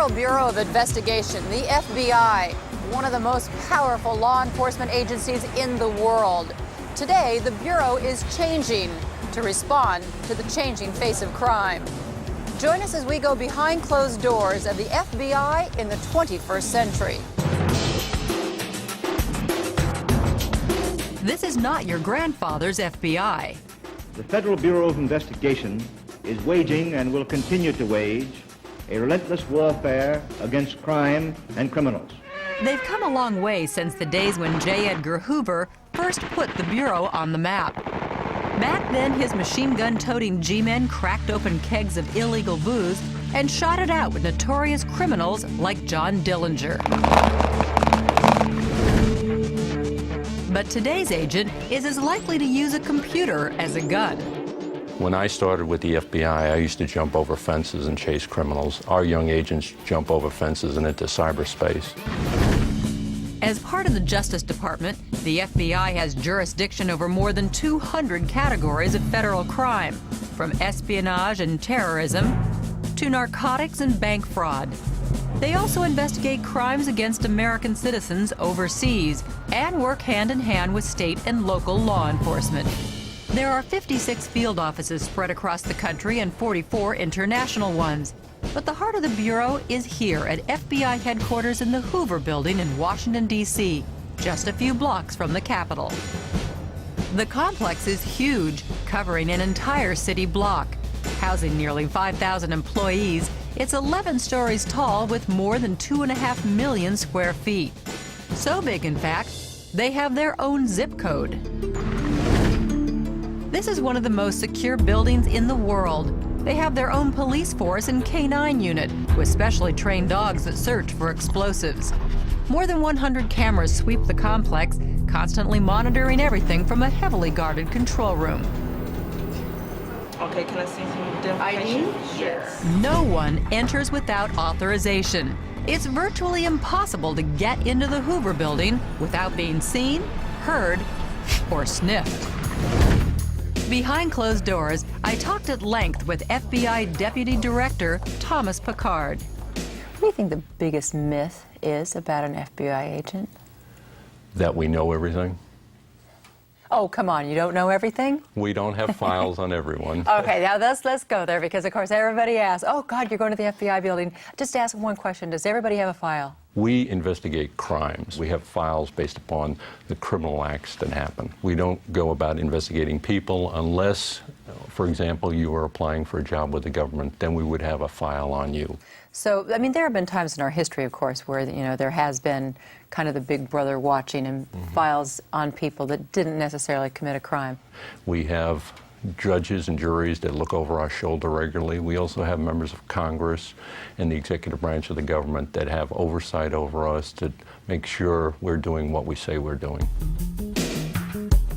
Federal Bureau of Investigation, the FBI, one of the most powerful law enforcement agencies in the world. Today, the Bureau is changing to respond to the changing face of crime. Join us as we go behind closed doors of the FBI in the 21st century. This is not your grandfather's FBI. The Federal Bureau of Investigation is waging and will continue to wage a relentless warfare against crime and criminals. They've come a long way since the days when J. Edgar Hoover first put the Bureau on the map. Back then, his machine gun-toting G-men cracked open kegs of illegal booze and shot it out with notorious criminals like John Dillinger. But today's agent is as likely to use a computer as a gun. When I started with the FBI, I used to jump over fences and chase criminals. Our young agents jump over fences and into cyberspace. As part of the Justice Department, the FBI has jurisdiction over more than 200 categories of federal crime, from espionage and terrorism to narcotics and bank fraud. They also investigate crimes against American citizens overseas and work hand in hand with state and local law enforcement. There are 56 field offices spread across the country and 44 international ones. But the heart of the Bureau is here at FBI headquarters in the Hoover Building in Washington, D.C., just a few blocks from the Capitol. The complex is huge, covering an entire city block. Housing nearly 5,000 employees, it's 11 stories tall with more than 2.5 million square feet. So big, in fact, they have their own zip code. This is one of the most secure buildings in the world. They have their own police force and K-9 unit with specially trained dogs that search for explosives. More than 100 cameras sweep the complex, constantly monitoring everything from a heavily guarded control room. Okay, can I see some identification? Yes. No one enters without authorization. It's virtually impossible to get into the Hoover Building without being seen, heard, or sniffed. Behind closed doors, I talked at length with FBI Deputy Director Thomas Picard. What do you think the biggest myth is about an FBI agent? That we know everything. Oh, come on, you don't know everything? We don't have files on everyone. Okay, now let's go there, because of course everybody asks, oh God, you're going to the FBI building. Just ask one question, does everybody have a file? We investigate crimes. We have files based upon the criminal acts that happen. We don't go about investigating people unless, for example, you were applying for a job with the government, then we would have a file on you. So, I mean, there have been times in our history, of course, where, you know, there has been kind of the big brother watching and files on people that didn't necessarily commit a crime. We have judges and juries that look over our shoulder regularly. We also have members of Congress and the executive branch of the government that have oversight over us to make sure we're doing what we say we're doing.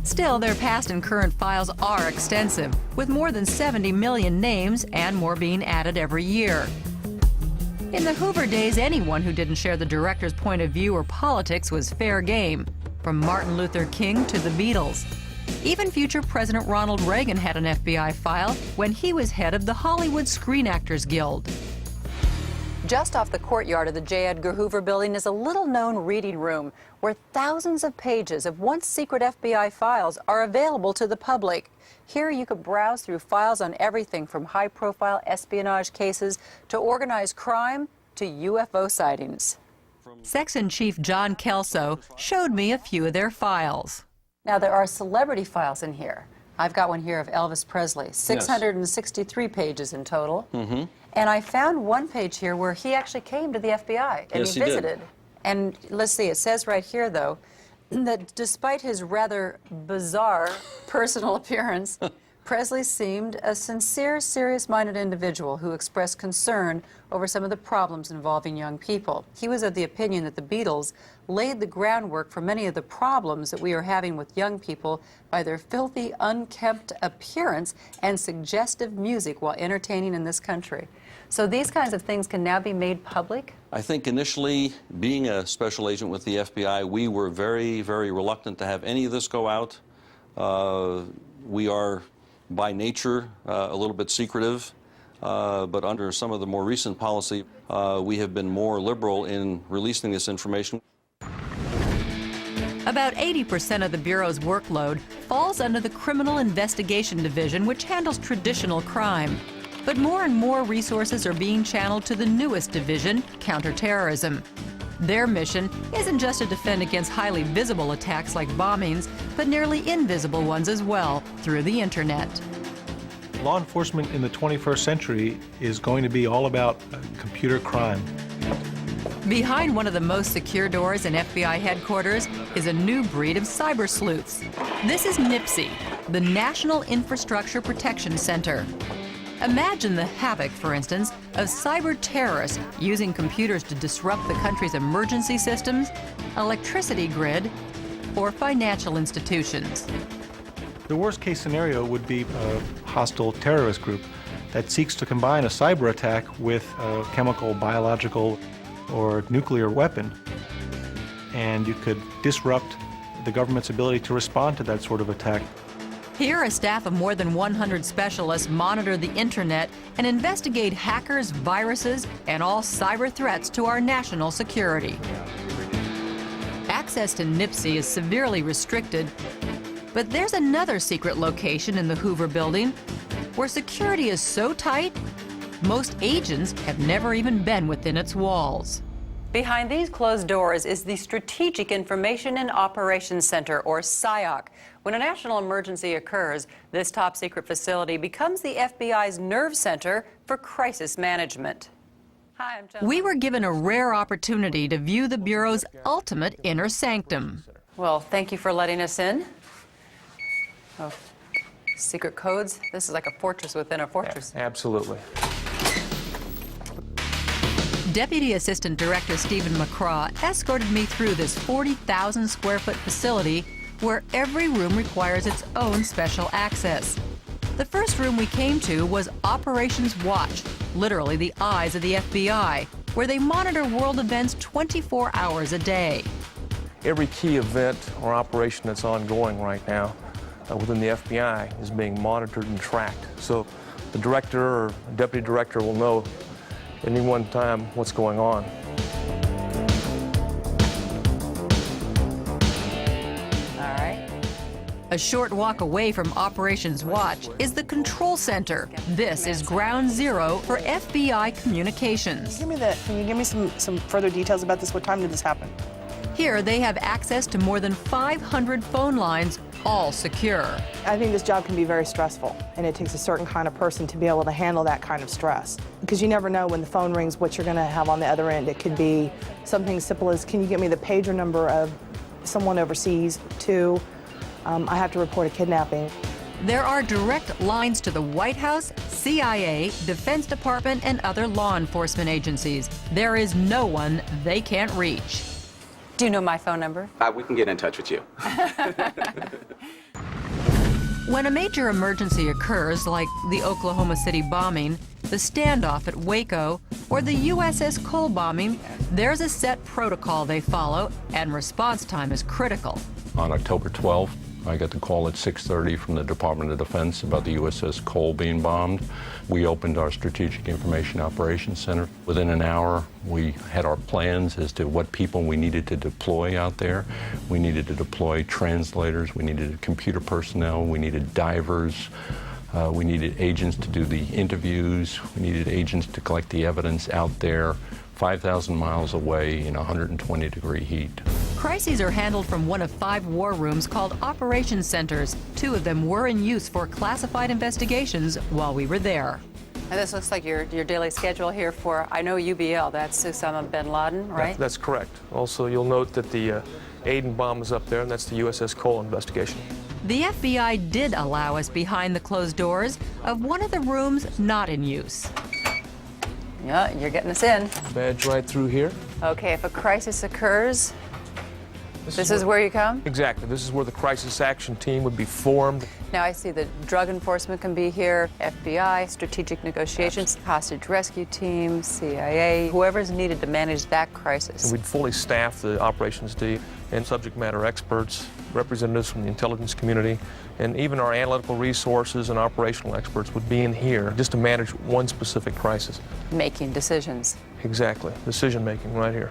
Still, their past and current files are extensive, with more than 70 million names and more being added every year. In the Hoover days, anyone who didn't share the director's point of view or politics was fair game, from Martin Luther King to the Beatles. Even future President Ronald Reagan had an FBI file when he was head of the Hollywood Screen Actors Guild. Just off the courtyard of the J. Edgar Hoover Building is a little-known reading room where thousands of pages of once secret FBI files are available to the public. Here you could browse through files on everything from high-profile espionage cases to organized crime to UFO sightings. Section Chief John Kelso showed me a few of their files. Now, there are celebrity files in here. I've got one here of Elvis Presley, 663 pages in total. And I found one page here where he actually came to the FBI and he visited. And let's see, it says right here, though, that despite his rather bizarre personal appearance, Presley seemed a sincere, serious-minded individual who expressed concern over some of the problems involving young people. He was of the opinion that the Beatles laid the groundwork for many of the problems that we are having with young people by their filthy, unkempt appearance and suggestive music while entertaining in this country. So these kinds of things can now be made public? I think initially, being a special agent with the FBI, we were very, very reluctant to have any of this go out. We are, by nature, a little bit secretive. but under some of the more recent policy, we have been more liberal in releasing this information. About 80% of the Bureau's workload falls under the Criminal Investigation Division, which handles traditional crime. But more and more resources are being channeled to the newest division, counterterrorism. Their mission isn't just to defend against highly visible attacks like bombings, but nearly invisible ones as well, through the internet. Law enforcement in the 21st century is going to be all about computer crime. Behind one of the most secure doors in FBI headquarters is a new breed of cyber sleuths. This is NIPSI, the National Infrastructure Protection Center. Imagine the havoc, for instance, of cyber terrorists using computers to disrupt the country's emergency systems, electricity grid, or financial institutions. The worst case scenario would be a hostile terrorist group that seeks to combine a cyber attack with a chemical, biological, or nuclear weapon. And you could disrupt the government's ability to respond to that sort of attack. Here, a staff of more than 100 specialists monitor the internet and investigate hackers, viruses, and all cyber threats to our national security. Access to NIPSI is severely restricted, but there's another secret location in the Hoover building where security is so tight, most agents have never even been within its walls. Behind these closed doors is the Strategic Information and Operations Center, or SIOC. When a national emergency occurs, this top-secret facility becomes the FBI's nerve center for crisis management. Hi, I'm Joan. We were given a rare opportunity to view the Bureau's ultimate inner sanctum. Well, thank you for letting us in. Oh, secret codes. This is like a fortress within a fortress. Absolutely. Deputy Assistant Director Stephen McCraw escorted me through this 40,000 square foot facility where every room requires its own special access. The first room we came to was Operations Watch, literally the eyes of the FBI, where they monitor world events 24 hours a day. Every key event or operation that's ongoing right now within the FBI is being monitored and tracked. So the director or deputy director will know at any one time what's going on. All right. A short walk away from Operations Watch is the Control Center. This is ground zero for FBI communications. Can you give me some further details about this? What time did this happen? Here, they have access to more than 500 phone lines, all secure. I think this job can be very stressful, and it takes a certain kind of person to be able to handle that kind of stress. Because you never know when the phone rings what you're going to have on the other end. It could be something as simple as, can you get me the pager number of someone overseas, to I have to report a kidnapping. There are direct lines to the White House, CIA, Defense Department, and other law enforcement agencies. There is no one they can't reach. Do you know my phone number? We can get in touch with you. When a major emergency occurs, like the Oklahoma City bombing, the standoff at Waco, or the USS Cole bombing, there's a set protocol they follow, and response time is critical. On October 12th, I got the call at 6:30 from the Department of Defense about the USS Cole being bombed. We opened our Strategic Information Operations Center. Within an hour, we had our plans as to what people we needed to deploy out there. We needed to deploy translators, we needed computer personnel, we needed divers, we needed agents to do the interviews, we needed agents to collect the evidence out there 5,000 miles away in 120-degree heat. Crises are handled from one of 5 war rooms called Operations Centers. 2 of them were in use for classified investigations while we were there. And this looks like your daily schedule here for, I know UBL, that's Osama bin Laden, right? That's correct. Also, you'll note that the Aden bomb is up there, and that's the USS Cole investigation. The FBI did allow us behind the closed doors of one of the rooms not in use. Yeah, you're getting us in. Badge right through here. Okay, if a crisis occurs, This is where you come? Exactly. This is where the crisis action team would be formed. Now I see that drug enforcement can be here, FBI, strategic negotiations, hostage rescue team, CIA, whoever's needed to manage that crisis. And we'd fully staff the operations D and subject matter experts, representatives from the intelligence community, and even our analytical resources and operational experts would be in here just to manage one specific crisis. Making decisions. Exactly. Decision making right here.